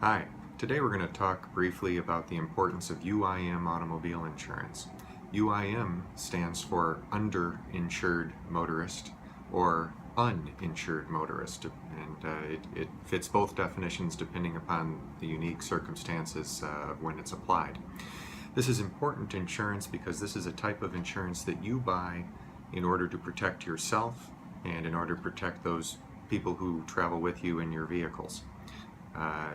Hi, today we're going to talk briefly about the importance of UIM automobile insurance. UIM stands for Underinsured Motorist or Uninsured Motorist, and it fits both definitions depending upon the unique circumstances when it's applied. This is important insurance because this is a type of insurance that you buy in order to protect yourself and in order to protect those people who travel with you in your vehicles.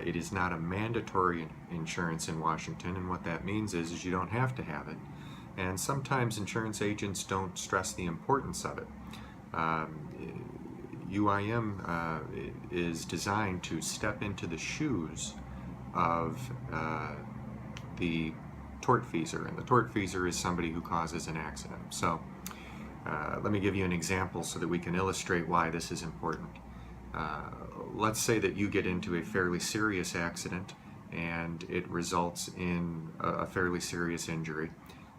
It is not a mandatory insurance in Washington, and what that means is you don't have to have it. And sometimes insurance agents don't stress the importance of it. UIM is designed to step into the shoes of the tortfeasor, and the tortfeasor is somebody who causes an accident. So let me give you an example so that we can illustrate why this is important. Let's say that you get into a fairly serious accident and it results in a fairly serious injury,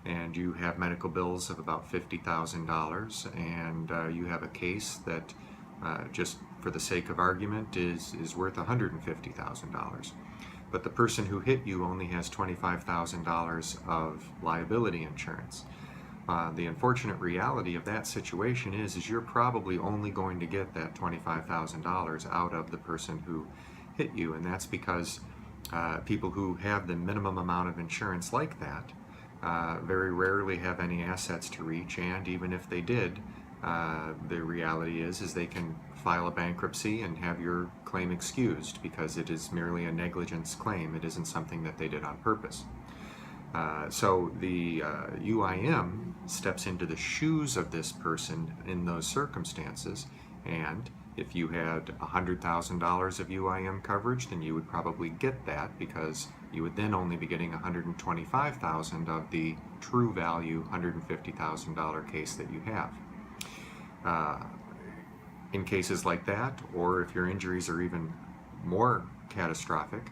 and you have medical bills of about $50,000, and you have a case that just for the sake of argument is worth $150,000. But the person who hit you only has $25,000 of liability insurance. The unfortunate reality of that situation is you're probably only going to get that $25,000 out of the person who hit you, and that's because people who have the minimum amount of insurance like that very rarely have any assets to reach, and even if they did, the reality is they can file a bankruptcy and have your claim excused because it is merely a negligence claim. It isn't something that they did on purpose. So the UIM steps into the shoes of this person in those circumstances, and if you had $100,000 of UIM coverage, then you would probably get that because you would then only be getting $125,000 of the true value $150,000 case that you have. In cases like that, or if your injuries are even more catastrophic,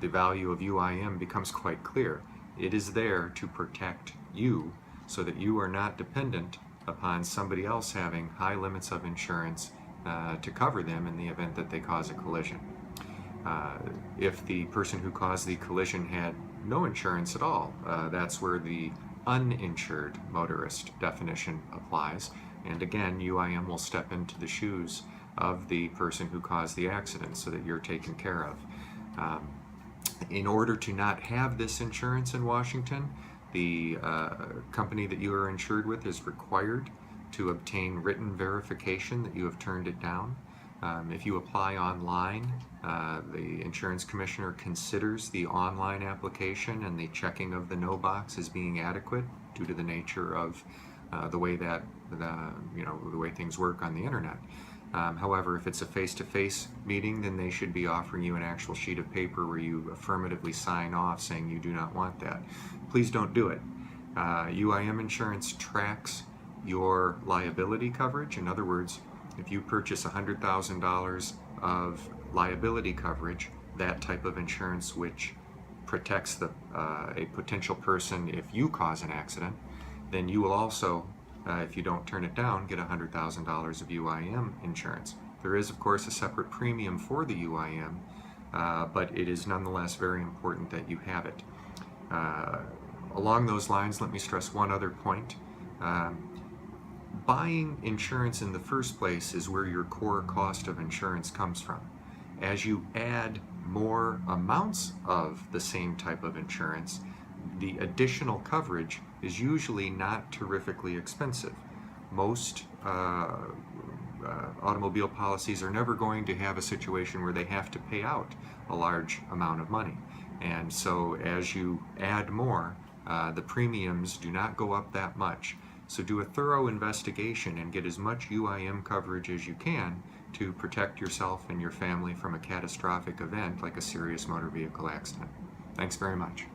the value of UIM becomes quite clear. It is there to protect you so that you are not dependent upon somebody else having high limits of insurance to cover them in the event that they cause a collision. If the person who caused the collision had no insurance at all, that's where the uninsured motorist definition applies. And again, UIM will step into the shoes of the person who caused the accident so that you're taken care of. In order to not have this insurance in Washington, the company that you are insured with is required to obtain written verification that you have turned it down. If you apply online, the insurance commissioner considers the online application and the checking of the no box as being adequate due to the nature of the way that the way things work on the internet. However, if it's a face-to-face meeting, then they should be offering you an actual sheet of paper where you affirmatively sign off saying you do not want that. Please don't do it. UIM insurance tracks your liability coverage. In other words, if you purchase $100,000 of liability coverage, that type of insurance which protects a potential person if you cause an accident, then you will also, if you don't turn it down, get $100,000 of UIM insurance. There is, of course, a separate premium for the UIM, but it is nonetheless very important that you have it. Along those lines, let me stress one other point. Buying insurance in the first place is where your core cost of insurance comes from. As you add more amounts of the same type of insurance, the additional coverage is usually not terrifically expensive. Most automobile policies are never going to have a situation where they have to pay out a large amount of money. And so as you add more, the premiums do not go up that much. So do a thorough investigation and get as much UIM coverage as you can to protect yourself and your family from a catastrophic event like a serious motor vehicle accident. Thanks very much.